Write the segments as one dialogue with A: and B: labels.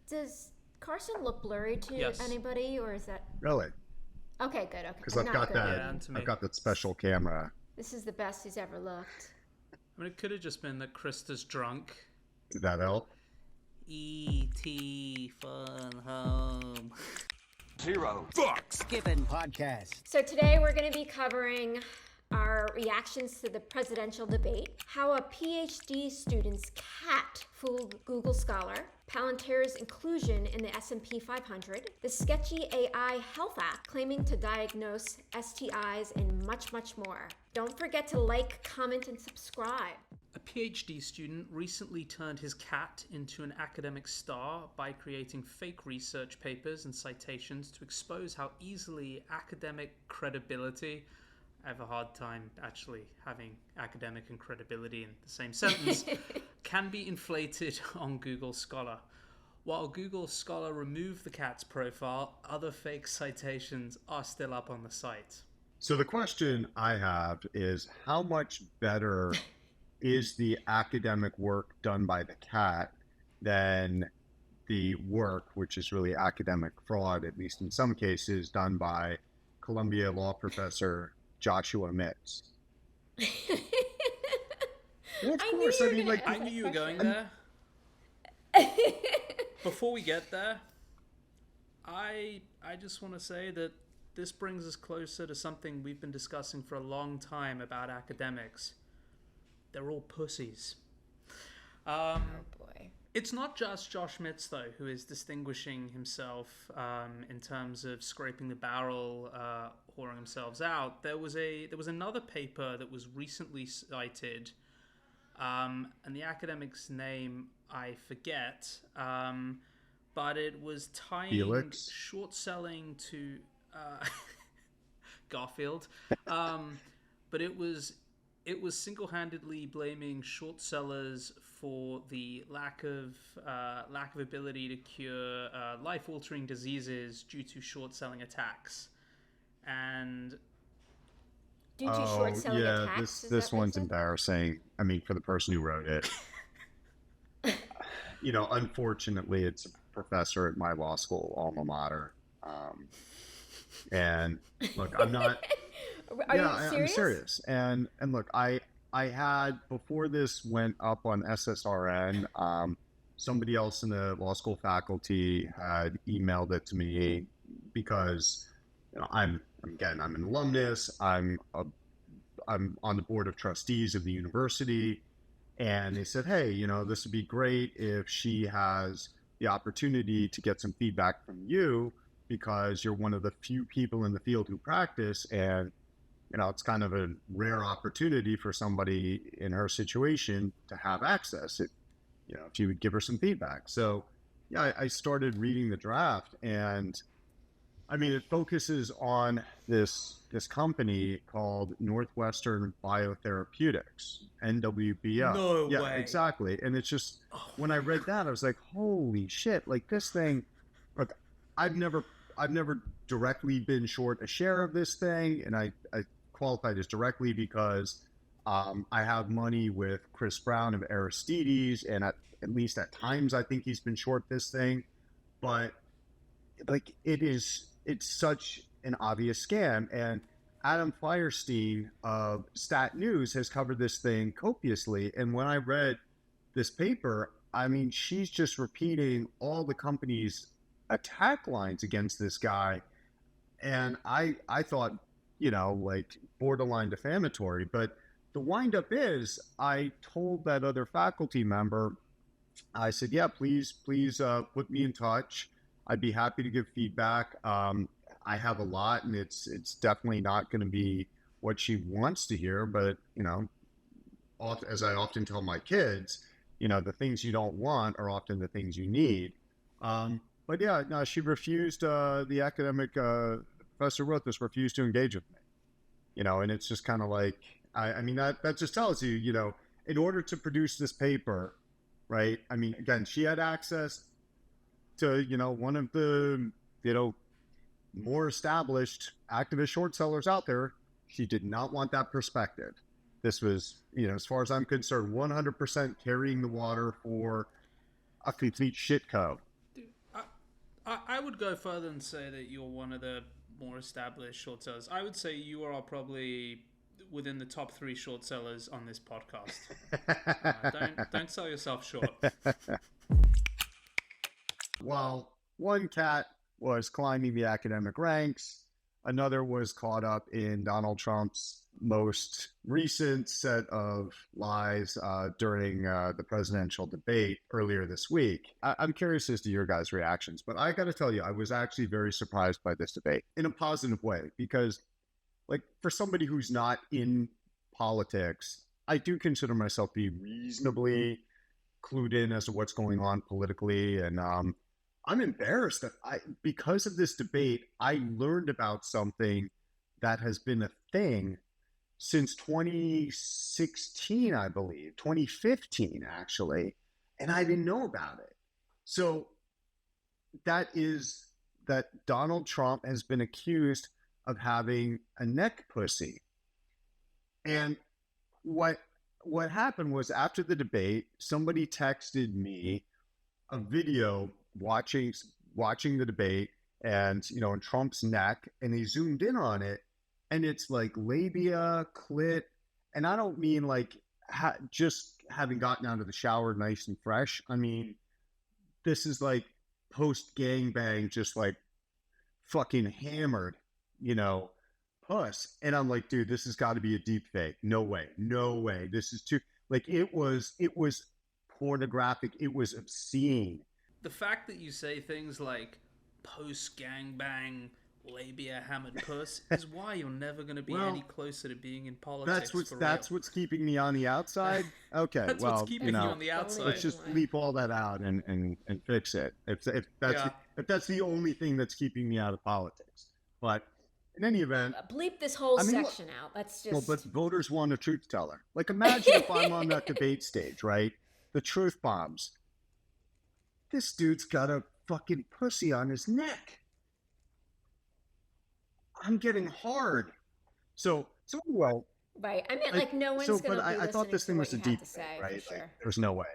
A: Does Carson look blurry to
B: Yes.
A: anybody, or is that
C: Really?
A: okay? Good. Okay,
C: Because I've
A: not
C: got
A: good.
C: that.
B: Yeah, and to me.
C: I've got that special camera.
A: This is the best he's ever looked.
B: I mean, it could have just been that Krista's drunk.
C: Did that help?
B: E.T. Fun Home.
D: Zero. Fuck.
E: Skipping podcast.
A: So today we're going to be covering our reactions to the presidential debate, how a PhD student's cat fooled Google Scholar, Palantir's inclusion in the S&P 500, the sketchy AI health app claiming to diagnose STIs, and much, much more. Don't forget to like, comment, and subscribe.
B: A PhD student recently turned his cat into an academic star by creating fake research papers and citations to expose how easily academic credibility— I have a hard time actually having academic and credibility in the same sentence— can be inflated on Google Scholar. While Google Scholar removed the cat's profile, other fake citations are still up on the site.
C: So the question I have is, how much better is the academic work done by the cat than the work, which is really academic fraud, at least in some cases, done by Columbia law professor Joshua Mitz? Well, of course. I mean, like,
B: I knew you were going there. Before we get there, I just want to say that this brings us closer to something we've been discussing for a long time about academics. They're all pussies.
A: Oh boy.
B: It's not just Josh Mitz, though, who is distinguishing himself in terms of scraping the barrel, whoring themselves out. There was another paper that was recently cited, and the academic's name I forget, but it was tying
C: Felix?
B: short selling to Garfield, but it was single-handedly blaming short sellers for the lack of ability to cure life-altering diseases due to short-selling attacks. And
A: Due to short selling attacks.
C: this one's embarrassing. I mean, for the person who wrote it. Unfortunately, it's a professor at my law school alma mater. And look, I'm not. I'm serious. And look, I had, before this went up on SSRN, somebody else in the law school faculty had emailed it to me because I'm an alumnus. I'm on the board of trustees of the university, and they said, hey, this would be great if she has the opportunity to get some feedback from you, because you're one of the few people in the field who practice, and it's kind of a rare opportunity for somebody in her situation to have access. If you would give her some feedback. So yeah, I started reading the draft, and I mean, it focuses on this company called Northwestern Biotherapeutics, NWBO.
B: No
C: yeah,
B: way.
C: Exactly. And it's just, when I read that, I was like, holy shit, like this thing, look, I've never directly been short a share of this thing, and I qualified as directly because I have money with Chris Brown of Aristides, and at least at times I think he's been short this thing. But like, it's such an obvious scam, and Adam Firestein of Stat News has covered this thing copiously. And when I read this paper, I mean, she's just repeating all the company's attack lines against this guy, and I thought, like, borderline defamatory. But the windup is, I told that other faculty member, I said, yeah, please put me in touch. I'd be happy to give feedback. I have a lot, and it's definitely not going to be what she wants to hear, but as I often tell my kids, the things you don't want are often the things you need. But yeah, no, she refused. The academic professor wrote this, refused to engage with me. And it's just kind of like, I mean, that just tells you, in order to produce this paper, right? I mean, again, she had access to, one of the, more established activist short sellers out there. She did not want that perspective. This was, as far as I'm concerned, 100% carrying the water for a complete shit co.
B: I would go further and say that you're one of the more established short sellers. I would say you are probably within the top 3 short sellers on this podcast. Don't sell yourself short.
C: Well, one cat was climbing the academic ranks. Another was caught up in Donald Trump's most recent set of lies during the presidential debate earlier this week. I'm curious as to your guys' reactions, but I got to tell you, I was actually very surprised by this debate in a positive way because, like, for somebody who's not in politics, I do consider myself to be reasonably clued in as to what's going on politically, and I'm embarrassed that because of this debate, I learned about something that has been a thing since 2016, I believe, 2015, actually, and I didn't know about it. So that is that Donald Trump has been accused of having a neck pussy. And what happened was after the debate, somebody texted me a video watching the debate and, you know, in Trump's neck, and they zoomed in on it, and it's like labia, clit, and I don't mean like just having gotten out of the shower nice and fresh. I mean, this is like post gangbang, just like fucking hammered, you know, puss. And I'm like, dude, this has got to be a deep fake. No way. This is too, like, it was pornographic. It was obscene.
B: The fact that you say things like post gangbang labia hammered puss is why you're never going to be any closer to being in politics.
C: That's what's keeping me on the outside. Okay,
B: that's
C: well,
B: what's keeping you on the outside.
C: Let's just leap all that out and fix it. If that's the only thing that's keeping me out of politics. But in any event,
A: bleep this whole section out. Let's just.
C: Well, but voters want a truth teller. Like, imagine if I'm on that debate stage, right? The truth bombs. This dude's got a fucking pussy on his neck. I'm getting hard. So well.
A: Right. I mean, like, no one's going to be
C: I thought this thing was a deep fake, right?
A: Sure.
C: Like, there's no way.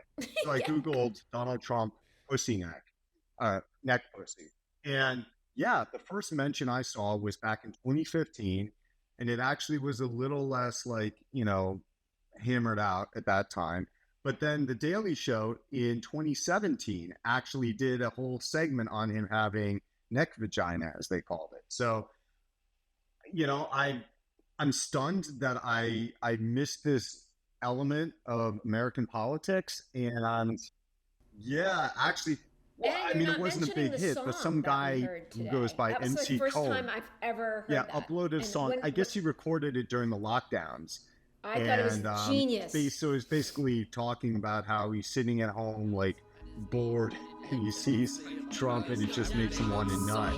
C: So I Googled Donald Trump pussy neck pussy. And yeah, the first mention I saw was back in 2015. And it actually was a little less, like, you know, hammered out at that time. But then The Daily Show in 2017 actually did a whole segment on him having neck vagina, as they called it. So, you know, I'm stunned that I missed this element of American politics. And actually, well, I mean, it wasn't a big hit, but some guy who goes by MC Cole.
A: That was the first time I've ever heard that.
C: Uploaded a song. I guess he recorded it during the lockdowns.
A: I thought it was genius.
C: So he's basically talking about how he's sitting at home, like, bored, and he sees Trump, and it just makes him want to nut.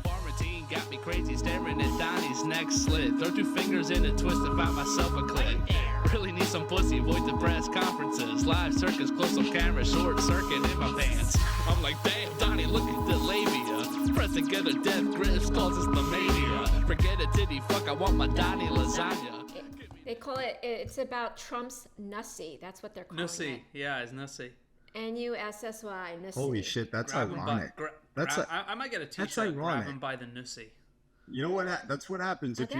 E: Quarantine got me crazy, staring at Donnie's neck slit. Throw 2 fingers in a twist and find myself a clit. Really need some pussy, avoid the press conferences. Live circus, close up camera, short circuit in my pants. I'm like, damn, Donnie, look at the labia. Pressing get a death grip, calls us the mania. Forget a titty, fuck, I want my Donnie lasagna.
A: They call it's about Trump's Nussy. That's what they're calling it.
B: Nussy, yeah, it's Nussy.
A: Nussy, Nussy.
C: Holy shit, that's ironic.
B: I might get a t-shirt.
C: That's ironic.
B: Grab him by the Nussy.
C: You know what? That's what happens if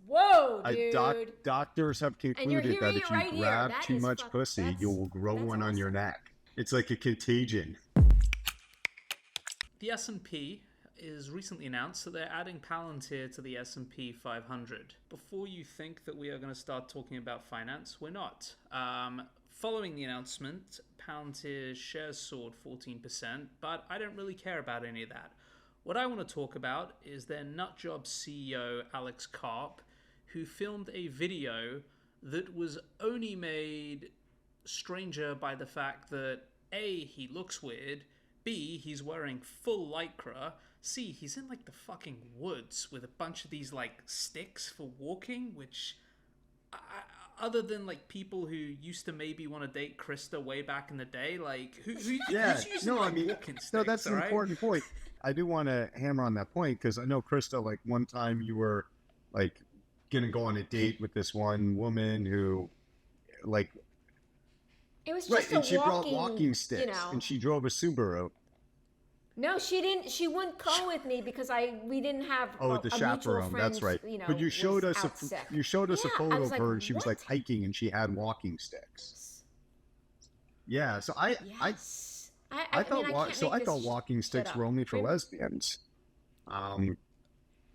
A: whoa, dude.
C: Doctors have concluded that if you grab too much pussy, you will grow one on your neck. It's like a contagion.
B: The S&P is recently announced that they're adding Palantir to the S&P 500. Before you think that we are going to start talking about finance, we're not. Following the announcement, Palantir's shares soared 14%, but I don't really care about any of that. What I want to talk about is their nutjob CEO, Alex Karp, who filmed a video that was only made stranger by the fact that A, he looks weird, B, he's wearing full lycra, C, he's in like the fucking woods with a bunch of these like sticks for walking, which other than like people who used to maybe want to date Krista way back in the day, like who's using walking sticks?
C: No, that's an important point. I do want to hammer on that point because I know, Krista, like one time you were like gonna go on a date with this one woman who, like,
A: It was
C: Right,
A: just
C: and
A: a
C: she brought
A: walking,
C: walking sticks, and she drove a Subaru.
A: No, she didn't. She wouldn't come with me because we didn't have
C: Oh,
A: a
C: the
A: mutual
C: chaperone.
A: friend.
C: That's right.
A: You know,
C: But you showed
A: was
C: us
A: out sick.
C: you showed us a
A: Yeah, I
C: photo
A: was
C: of
A: like,
C: her, and she was like
A: what?
C: hiking, and she had walking sticks. Yeah. So I
A: Yes.
C: I thought
A: mean, I
C: thought walking sticks were only for lesbians.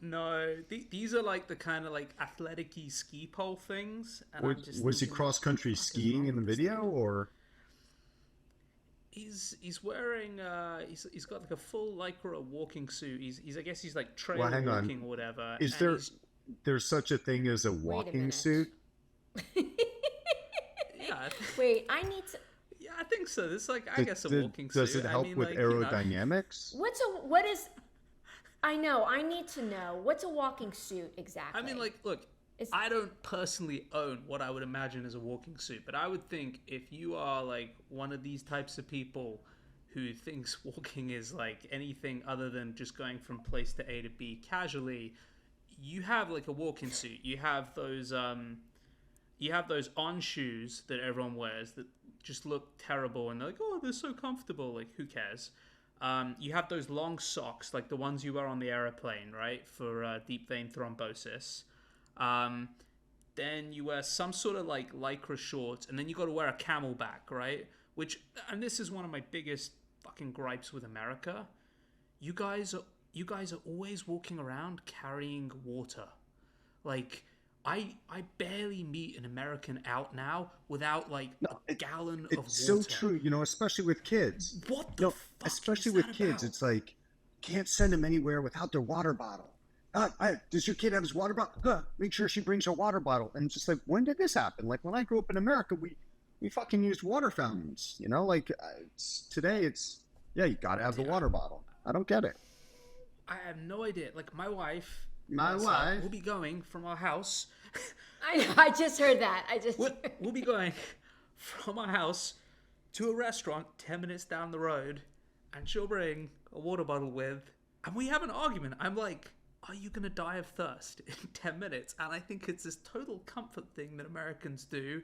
B: No, these are like the kind of like athletic-y ski pole things. And I'm just
C: Was he
B: thinking,
C: cross country
B: what the fuck is
C: skiing
B: wrong
C: in the
B: with this
C: video,
B: dude?
C: or?
B: He's wearing he's got like a full lycra walking suit. He's I guess he's like trail
C: Well, hang on.
B: walking or whatever.
C: Is
B: and
C: there's such a thing as a walking
A: minute.
C: suit?
B: Yeah,
A: Wait, I need to.
B: yeah, I think so. This like I guess a walking suit.
C: Does it help
B: I mean,
C: with
B: like, you know,
C: aerodynamics?
A: What is? I know. I need to know. What's a walking suit exactly?
B: I mean, like, look, I don't personally own what I would imagine as a walking suit, but I would think if you are like one of these types of people who thinks walking is like anything other than just going from place to A to B casually, you have like a walking suit. You have those on shoes that everyone wears that just look terrible, and they're like, oh, they're so comfortable. Like, who cares? You have those long socks, like the ones you wear on the airplane, right, for deep vein thrombosis. Then you wear some sort of like lycra shorts, and then you got to wear a camelback, right? And this is one of my biggest fucking gripes with America. You guys are always walking around carrying water. Like, I barely meet an American out now without like a gallon of water.
C: It's so true, especially with kids.
B: What the fuck
C: especially
B: is
C: with
B: that
C: kids,
B: about?
C: it's like, can't send them anywhere without their water bottle. Does your kid have his water bottle? Make sure she brings her water bottle. And it's just like, when did this happen? Like, when I grew up in America, we fucking used water fountains, today you gotta have the water bottle. I don't get it.
B: I have no idea. Like, my wife will be going from our house.
A: I just heard that.
B: We'll be going from our house to a restaurant 10 minutes down the road, and she'll bring a water bottle with, and we have an argument. I'm like, are you going to die of thirst in 10 minutes? And I think it's this total comfort thing that Americans do.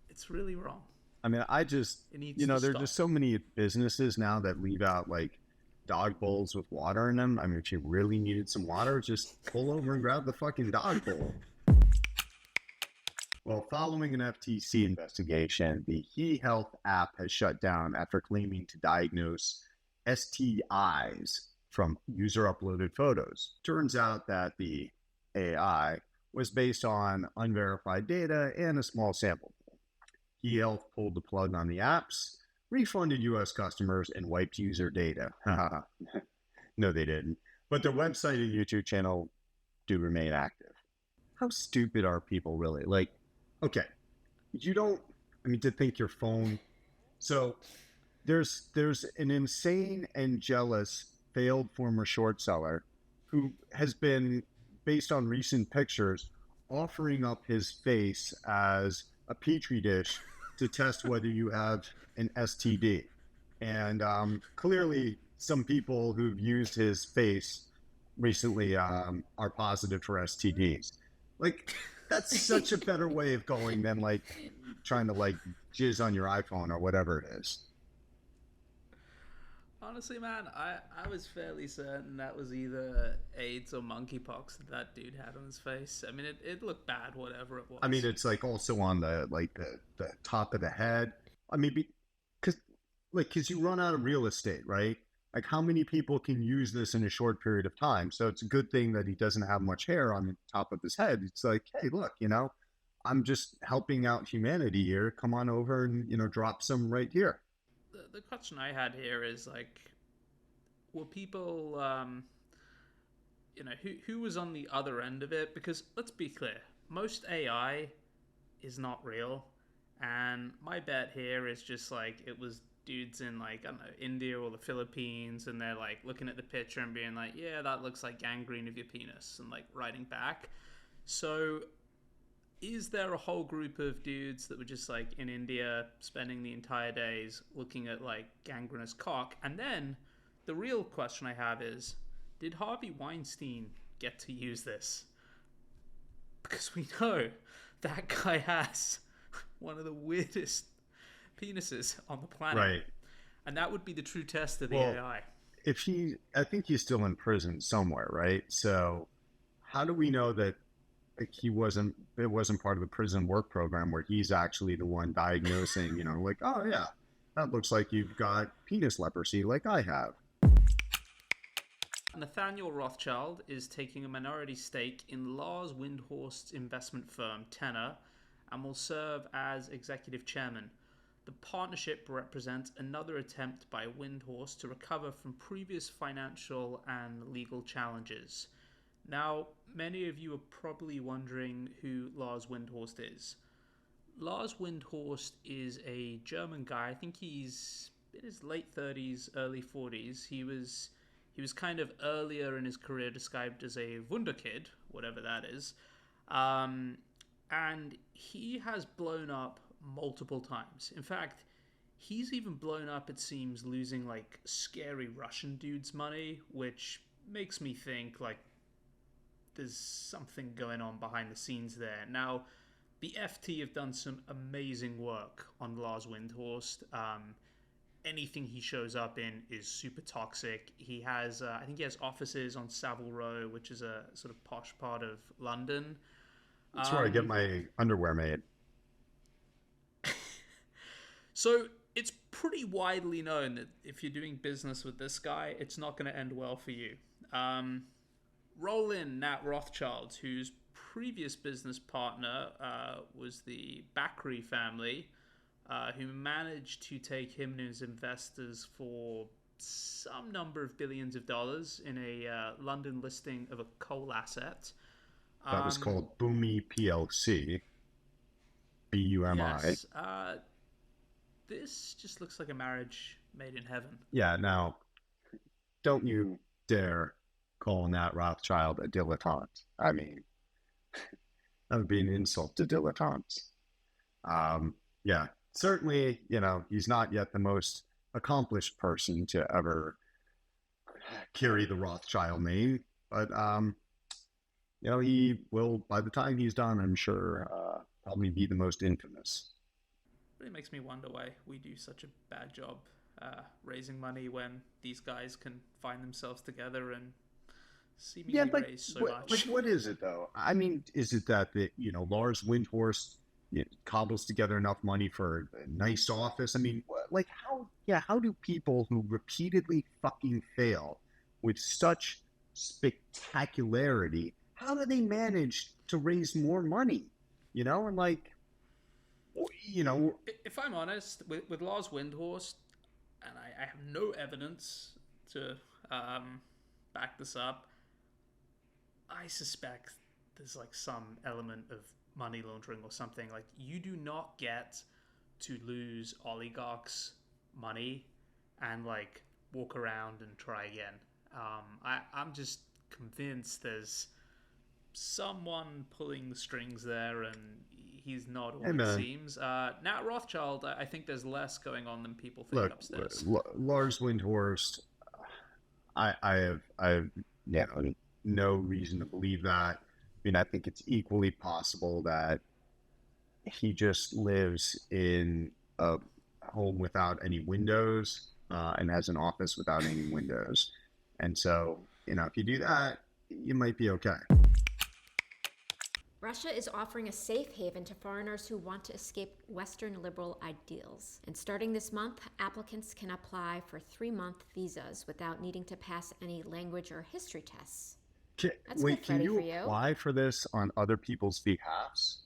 B: It's really wrong.
C: I mean, there's
B: stop.
C: just so many businesses now that leave out like dog bowls with water in them. I mean, if you really needed some water, just pull over and grab the fucking dog bowl. Well, following an FTC investigation, the HeHealth app has shut down after claiming to diagnose STIs from user-uploaded photos. Turns out that the AI was based on unverified data and a small sample. HeHealth pulled the plug on the apps, refunded U.S. customers, and wiped user data. No, they didn't. But their website and YouTube channel do remain active. How stupid are people really? Like, okay, to think your phone. So there's an insane and jealous failed former short seller who has been, based on recent pictures, offering up his face as a petri dish to test whether you have an STD. And clearly some people who've used his face recently are positive for STDs. Like, that's such a better way of going than like trying to like jizz on your iPhone or whatever it is.
B: Honestly, man, I was fairly certain that was either AIDS or monkeypox that dude had on his face. I mean, it looked bad, whatever it was.
C: I mean, it's like also on the top of the head. I mean, because you run out of real estate, right? Like, how many people can use this in a short period of time? So it's a good thing that he doesn't have much hair on the top of his head. It's like, hey, look, I'm just helping out humanity here. Come on over and, drop some right here.
B: The question I had here is, like, were people, who was on the other end of it? Because let's be clear, most AI is not real. And my bet here is just, like, it was dudes in, like, I don't know, India or the Philippines, and they're, like, looking at the picture and being like, yeah, that looks like gangrene of your penis, and, like, writing back. So is there a whole group of dudes that were just like in India spending the entire days looking at like gangrenous cock? And then the real question I have is, did Harvey Weinstein get to use this? Because we know that guy has one of the weirdest penises on the planet.
C: Right.
B: And that would be the true test of the
C: Well,
B: AI.
C: I think he's still in prison somewhere, right? So how do we know that it wasn't part of the prison work program where he's actually the one diagnosing, like, oh yeah, that looks like you've got penis leprosy like I have.
B: Nathaniel Rothschild is taking a minority stake in Lars Windhorst's investment firm, Tennor, and will serve as executive chairman. The partnership represents another attempt by Windhorst to recover from previous financial and legal challenges. Now, many of you are probably wondering who Lars Windhorst is. Lars Windhorst is a German guy. I think he's in his late 30s, early 40s. He was kind of earlier in his career described as a Wunderkid, whatever that is. And he has blown up multiple times. In fact, he's even blown up, it seems, losing like scary Russian dudes money, which makes me think like there's something going on behind the scenes there. Now, the FT have done some amazing work on Lars Windhorst. Anything he shows up in is super toxic. He has, I think he has offices on Savile Row, which is a sort of posh part of London.
C: That's where I get my underwear made.
B: So it's pretty widely known that if you're doing business with this guy, it's not going to end well for you. Roll in Nat Rothschild, whose previous business partner was the Bakri family, who managed to take him and his investors for some number of billions of dollars in a London listing of a coal asset.
C: That was called Bumi PLC. BUMI.
B: Yes. This just looks like a marriage made in heaven.
C: Yeah, now, don't you dare call Nat Rothschild a dilettante. I mean, that would be an insult to dilettantes. Yeah, certainly, he's not yet the most accomplished person to ever carry the Rothschild name, but, he will, by the time he's done, I'm sure, probably be the most infamous.
B: But it makes me wonder why we do such a bad job raising money when these guys can find themselves together and seemingly raise so much.
C: Like, what is it though? I mean, is it that Lars Windhorst cobbles together enough money for a nice office? I mean, how do people who repeatedly fucking fail with such spectacularity, how do they manage to raise more money? And like,
B: if I'm honest, with Lars Windhorst, and I have no evidence to back this up, I suspect there's like some element of money laundering or something. Like, you do not get to lose oligarchs' money and like walk around and try again. I'm just convinced there's someone pulling the strings there, and he's not all it seems. Nat Rothschild, I think there's less going on than people think upstairs.
C: Lars Windhorst, I have no reason to believe that. I mean, I think it's equally possible that he just lives in a home without any windows and has an office without any windows. And so, if you do that, you might be okay.
A: Russia is offering a safe haven to foreigners who want to escape Western liberal ideals. And starting this month, applicants can apply for 3-month visas without needing to pass any language or history tests.
C: Can you apply for this on other people's behalfs?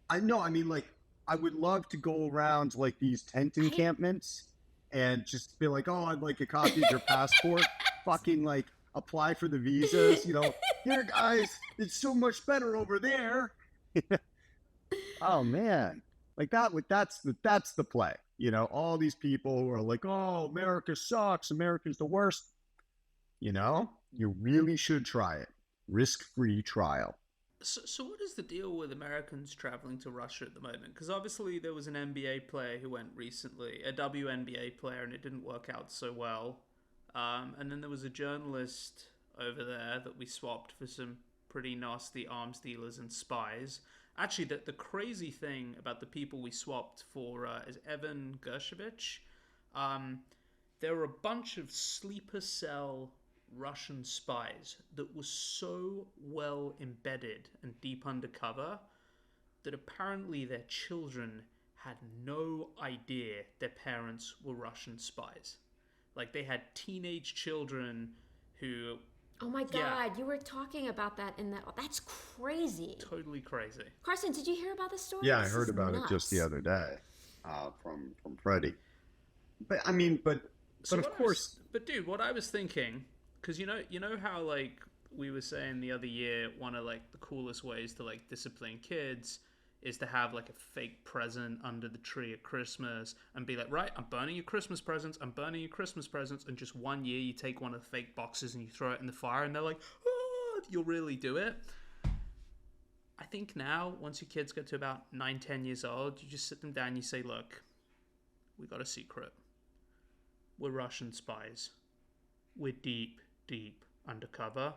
C: I know. I mean, like, I would love to go around like these tent encampments and just be like, oh, I'd like a copy of your passport. Fucking like apply for the visas. Here, guys, it's so much better over there. Oh man, like that's the play. All these people who are like, oh, America sucks. America's the worst. You really should try it. Risk-free trial.
B: So what is the deal with Americans traveling to Russia at the moment? Because obviously there was an NBA player who went recently, a WNBA player, and it didn't work out so well. And then there was a journalist over there that we swapped for some pretty nasty arms dealers and spies. Actually, the crazy thing about the people we swapped for is Evan Gershevich. There were a bunch of sleeper cell Russian spies that were so well embedded and deep undercover that apparently their children had no idea their parents were Russian spies. Like, they had teenage children who...
A: Oh my God, you were talking about that in that. That's crazy.
B: Totally crazy.
A: Carson, did you hear about this story?
C: Yeah, I
A: This
C: heard
A: is
C: about it
A: nuts.
C: just the other day from Freddie. But I mean, but of course.
B: But dude, what I was thinking, because you know how like we were saying the other year, one of like the coolest ways to like discipline kids is to have like a fake present under the tree at Christmas and be like, right, I'm burning your Christmas presents, and just one year you take one of the fake boxes and you throw it in the fire and they're like, oh, you'll really do it. I think now, once your kids get to about 9-10 years old, you just sit them down and you say, look, we got a secret. We're Russian spies. We're deep, deep undercover.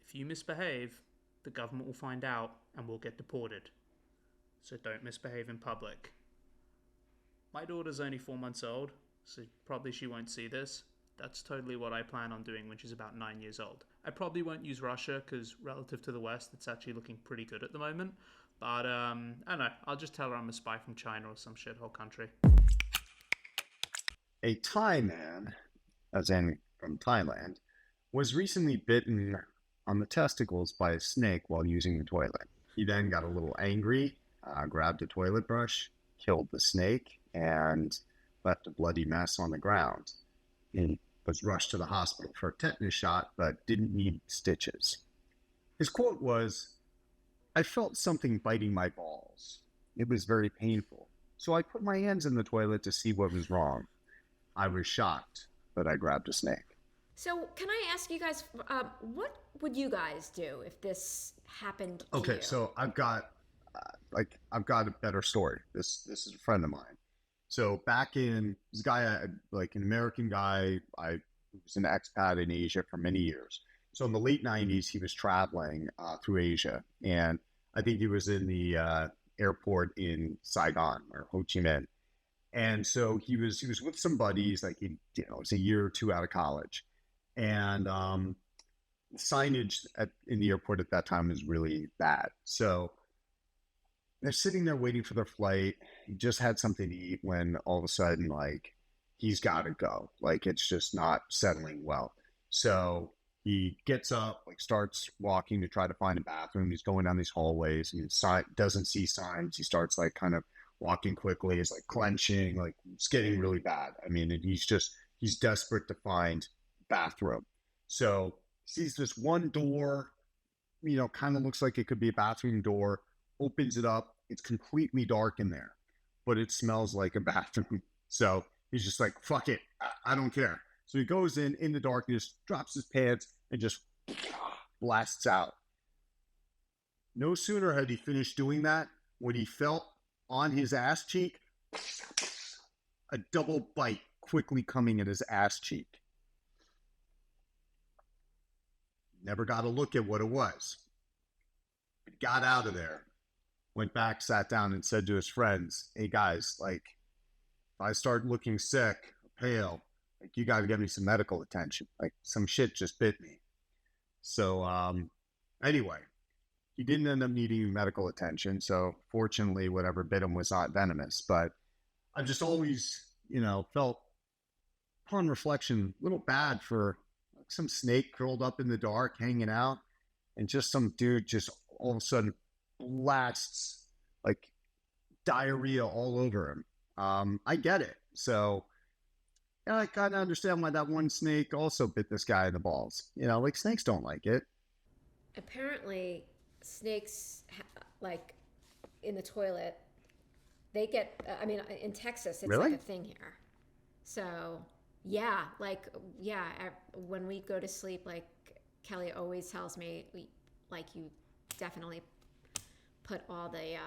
B: If you misbehave, the government will find out and we'll get deported. So don't misbehave in public. My daughter's only 4 months old, so probably she won't see this. That's totally what I plan on doing when she's about 9 years old. I probably won't use Russia because relative to the West, it's actually looking pretty good at the moment. But I don't know. I'll just tell her I'm a spy from China or some shithole country.
C: A Thai man, as in from Thailand, was recently bitten on the testicles by a snake while using the toilet. He then got a little angry, grabbed a toilet brush, killed the snake, and left a bloody mess on the ground. He was rushed to the hospital for a tetanus shot, but didn't need stitches. His quote was, "I felt something biting my balls. It was very painful. So I put my hands in the toilet to see what was wrong. I was shocked, but I grabbed a snake."
A: So, can I ask you guys, what would you guys do if this happened to you?
C: Okay, so I've got a better story. This is a friend of mine. So back in this guy, like an American guy, I was an expat in Asia for many years. So in the late '90s, he was traveling through Asia, and I think he was in the airport in Saigon or Ho Chi Minh. And so he was with some buddies, like it's a year or two out of college, and signage in the airport at that time was really bad. So they're sitting there waiting for their flight. He just had something to eat when all of a sudden, like, he's got to go. Like, it's just not settling well. So he gets up, like, starts walking to try to find a bathroom. He's going down these hallways and doesn't see signs. He starts, like, kind of walking quickly. He's, like, clenching. Like, it's getting really bad. I mean, and he's desperate to find bathroom. So sees this one door, kind of looks like it could be a bathroom door. Opens it up. It's completely dark in there, but it smells like a bathroom. So he's just like, fuck it. I don't care. So he goes in the darkness, drops his pants, and just blasts out. No sooner had he finished doing that when he felt on his ass cheek a double bite quickly coming at his ass cheek. Never got a look at what it was. He got out of there. Went back, sat down, and said to his friends, "Hey guys, like, if I start looking sick, pale, like, you got to give me some medical attention. Like, some shit just bit me." So, anyway, he didn't end up needing medical attention. So, fortunately, whatever bit him was not venomous. But I've just always, felt, upon reflection, a little bad for like, some snake curled up in the dark, hanging out, and just some dude just all of a sudden blasts like diarrhea all over him. I get it. So I kind of understand why that one snake also bit this guy in the balls. Like, snakes don't like it.
A: Apparently, snakes, like, in the toilet, they get, in Texas, it's
C: Really?
A: like a thing here. So, yeah, when we go to sleep, like, Kelly always tells me, you definitely put all the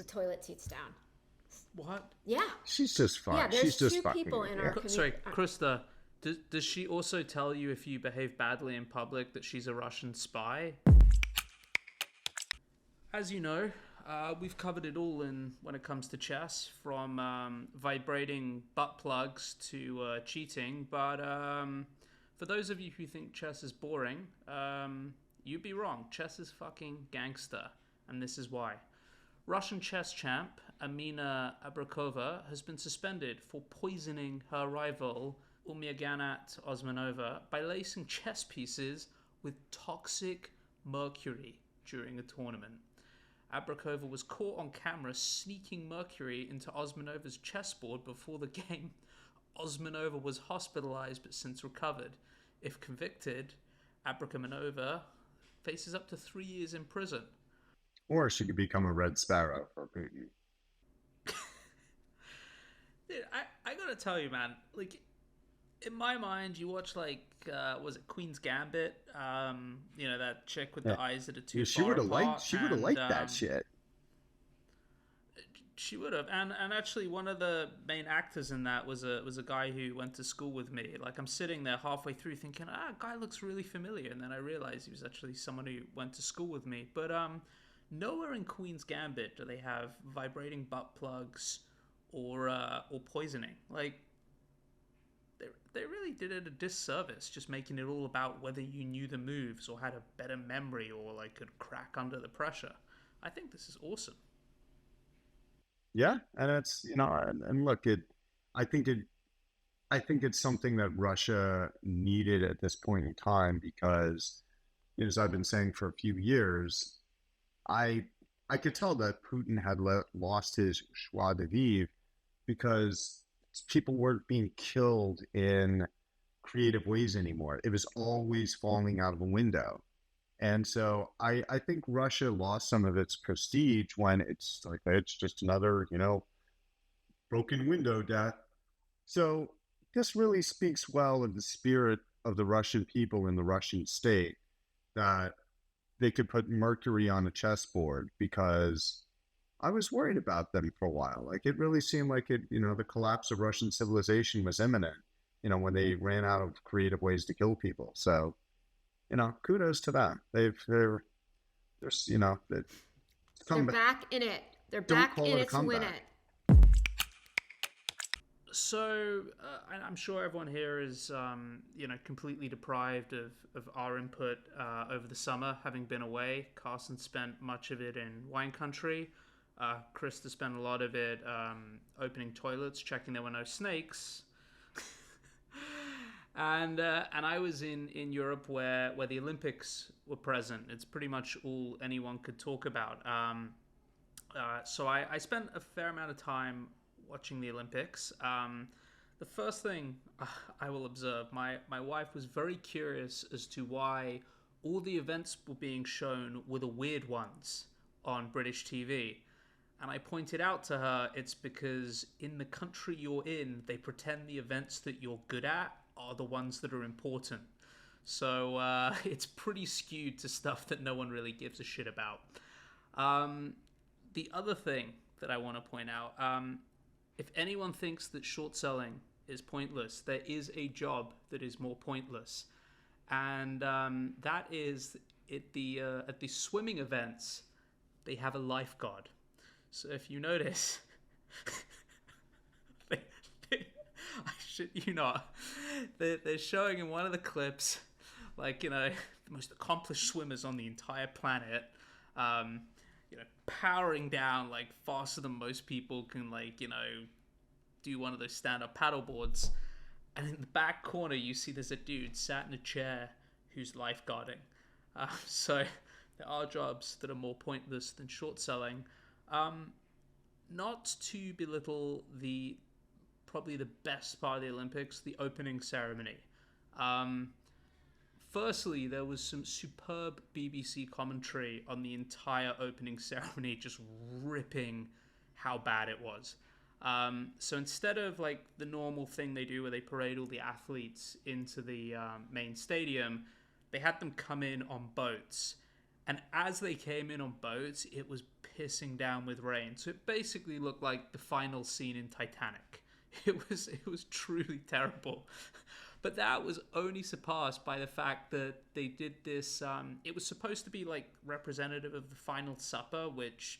A: toilet seats down.
B: What?
A: Yeah.
C: She's just fine.
A: Yeah, there's
C: She's just
A: two
C: fucking
A: people
C: with
A: in
C: you.
A: our community.
B: Sorry, Krista, does she also tell you if you behave badly in public that she's a Russian spy? As you know, we've covered it all when it comes to chess, from vibrating butt plugs to cheating. But for those of you who think chess is boring, you'd be wrong. Chess is fucking gangster, and this is why. Russian chess champ Amina Abrakova has been suspended for poisoning her rival Umiaganat Osmanova by lacing chess pieces with toxic mercury during a tournament. Abrakova was caught on camera sneaking mercury into Osmanova's chessboard before the game. Osmanova was hospitalized but since recovered. If convicted, Abrakova faces up to 3 years in prison.
C: Or she could become a Red Sparrow for Putin.
B: Dude, I gotta tell you, man, like, in my mind, you watch, like, was it Queen's Gambit? You know, that chick with the eyes that are too
C: she
B: far
C: would have
B: apart.
C: She would have liked that shit.
B: She would have, and actually, one of the main actors in that was a guy who went to school with me. Like, I'm sitting there halfway through thinking, guy looks really familiar, and then I realized he was actually someone who went to school with me. But nowhere in Queen's Gambit do they have vibrating butt plugs or poisoning. Like, they really did it a disservice, just making it all about whether you knew the moves or had a better memory or like could crack under the pressure. I think this is awesome.
C: Yeah, and it's, you know, and look, I think it's something that Russia needed at this point in time because, you know, as I've been saying for a few years, I could tell that Putin had lost his joie de vivre because people weren't being killed in creative ways anymore. It was always falling out of a window. And so I think Russia lost some of its prestige when it's like, it's just another, you know, broken window death. So this really speaks well of the spirit of the Russian people and the Russian state, that they could put mercury on a chessboard, because I was worried about them for a while. Like, it really seemed like it, you know, the collapse of Russian civilization was imminent, you know, when they ran out of creative ways to kill people. So, you know, kudos to them. They're you know, they're
A: back in it. They're back in it to win it.
B: So I'm sure everyone here is, you know, completely deprived of our input over the summer, having been away. Carson spent much of it in wine country. Krista spent a lot of it opening toilets, checking there were no snakes. And I was in Europe where the Olympics were present. It's pretty much all anyone could talk about. So I spent a fair amount of time watching the Olympics. The first thing I will observe, my wife was very curious as to why all the events were being shown were the weird ones on British TV. And I pointed out to her, it's because in the country you're in, they pretend the events that you're good at are the ones that are important. So it's pretty skewed to stuff that no one really gives a shit about. The other thing that I want to point out, if anyone thinks that short selling is pointless, there is a job that is more pointless. And that is at the swimming events, they have a lifeguard. So if you notice, I shit you not, they're showing in one of the clips, like, you know, the most accomplished swimmers on the entire planet, you know, powering down like faster than most people can, like, you know, do one of those stand-up paddle boards. And in the back corner, you see there's a dude sat in a chair who's lifeguarding. So there are jobs that are more pointless than short selling. Not to belittle probably the best part of the Olympics, the opening ceremony. Firstly, there was some superb BBC commentary on the entire opening ceremony, just ripping how bad it was. So instead of like the normal thing they do where they parade all the athletes into the main stadium, they had them come in on boats. And as they came in on boats, it was pissing down with rain. So it basically looked like the final scene in Titanic. It was truly terrible. But that was only surpassed by the fact that they did this. It was supposed to be like representative of the Final Supper, which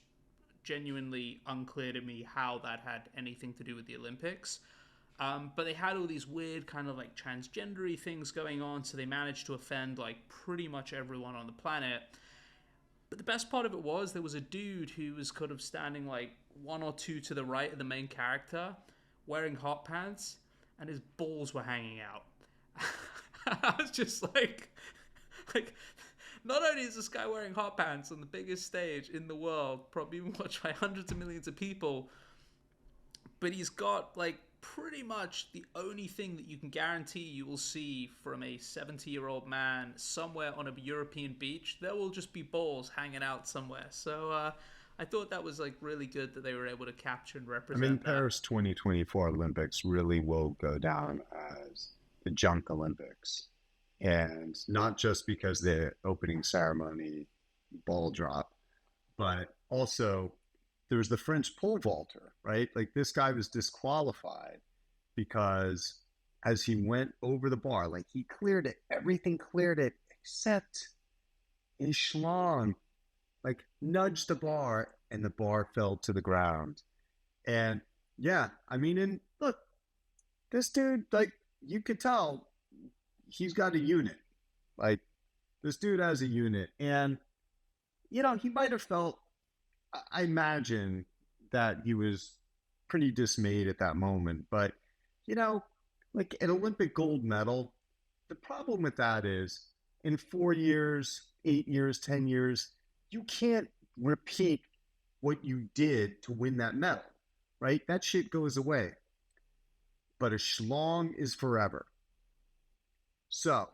B: genuinely unclear to me how that had anything to do with the Olympics. But they had all these weird kind of like transgendery things going on, so they managed to offend like pretty much everyone on the planet. But the best part of it was there was a dude who was kind of standing like one or two to the right of the main character, wearing hot pants, and his balls were hanging out. I was just like, not only is this guy wearing hot pants on the biggest stage in the world, probably watched by hundreds of millions of people, but he's got like pretty much the only thing that you can guarantee you will see from a 70-year-old man somewhere on a European beach. There will just be balls hanging out somewhere. So I thought that was like really good that they were able to capture and represent.
C: I mean, Paris 2024 Olympics really will go down as the junk Olympics, and not just because the opening ceremony ball drop, but also there's the French pole vaulter, right? Like this guy was disqualified because as he went over the bar, like he cleared it, everything cleared it except his schlong, like nudged the bar and the bar fell to the ground. And yeah, I mean, and look, this dude, like you could tell he's got a unit. Like this dude has a unit, and you know, he might have felt, I imagine that he was pretty dismayed at that moment. But, you know, like an Olympic gold medal, the problem with that is in 4 years, 8 years, 10 years, you can't repeat what you did to win that medal, right? That shit goes away. But a schlong is forever. So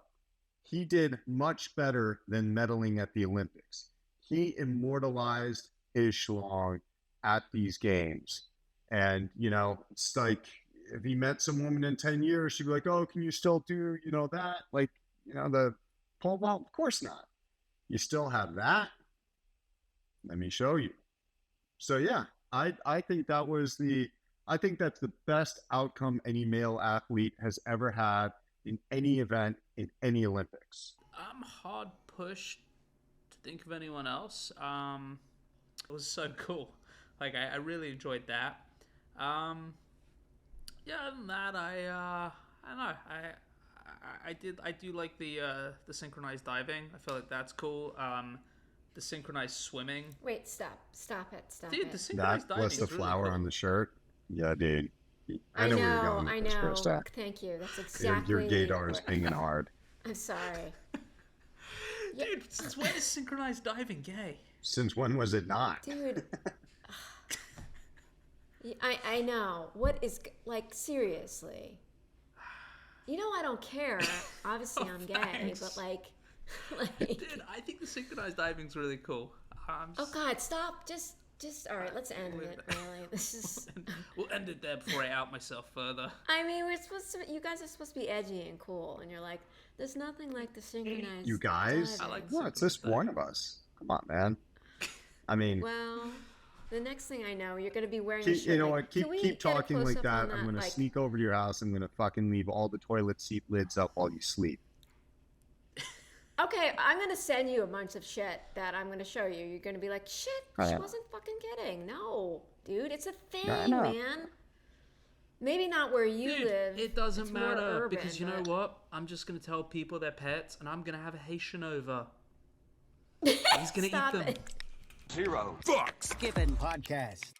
C: he did much better than medaling at the Olympics. He immortalized his schlong at these games. And, you know, it's like if he met some woman in 10 years, she'd be like, oh, can you still do, you know, that? Like, you know, the pole vault? Of course not. You still have that? Let me show you. So, yeah, I think that was I think that's the best outcome any male athlete has ever had in any event in any Olympics.
B: I'm hard pushed to think of anyone else. It was so cool. Like I really enjoyed that. Yeah, other than that, I don't know. I do like the synchronized diving. I feel like that's cool. The synchronized swimming.
A: Wait, stop it.
B: Dude, the synchronized
C: That
B: diving
C: was the
B: is really
C: flower
B: cool.
C: on the shirt. Yeah, dude.
A: I
C: know where you're going.
A: I
C: with this,
A: know.
C: Krista.
A: Thank you. That's exactly.
C: Your gaydar is pinging hard.
A: I'm sorry.
B: Dude, since when is synchronized diving gay?
C: Since when was it not?
A: Dude. I know. What is, like, seriously? You know I don't care. Obviously I'm gay,
B: thanks.
A: but like
B: Dude, I think the synchronized diving's really cool.
A: Oh God, stop. Just all right, let's end it, really. This is
B: We'll end it there before I out myself further.
A: I mean, you guys are supposed to be edgy and cool, and you're like, there's nothing like the synchronized
C: You guys?
A: diving.
B: I like
C: No, it's just one of us. Come on, man. I mean,
A: Well, the next thing I know, you're going to be wearing a shirt.
C: you know
A: like,
C: what?
A: can we
C: Keep
A: get a
C: talking like
A: close-up on
C: that. I'm going to
A: like,
C: sneak over to your house. I'm going to fucking leave all the toilet seat lids up while you sleep.
A: Okay, I'm going to send you a bunch of shit that I'm going to show you. You're going to be like, shit,
C: Oh,
A: she
C: yeah.
A: wasn't fucking kidding. No, dude, it's a thing,
C: I know.
A: man. Maybe not where you
B: Dude,
A: live.
B: it doesn't
A: It's more
B: matter
A: urban,
B: because you know
A: but-
B: what? I'm just going to tell people they're pets and I'm going to have a Haitian over. He's going to eat
A: Stop
B: them.
A: it.
D: Zero.
F: Skipping podcast.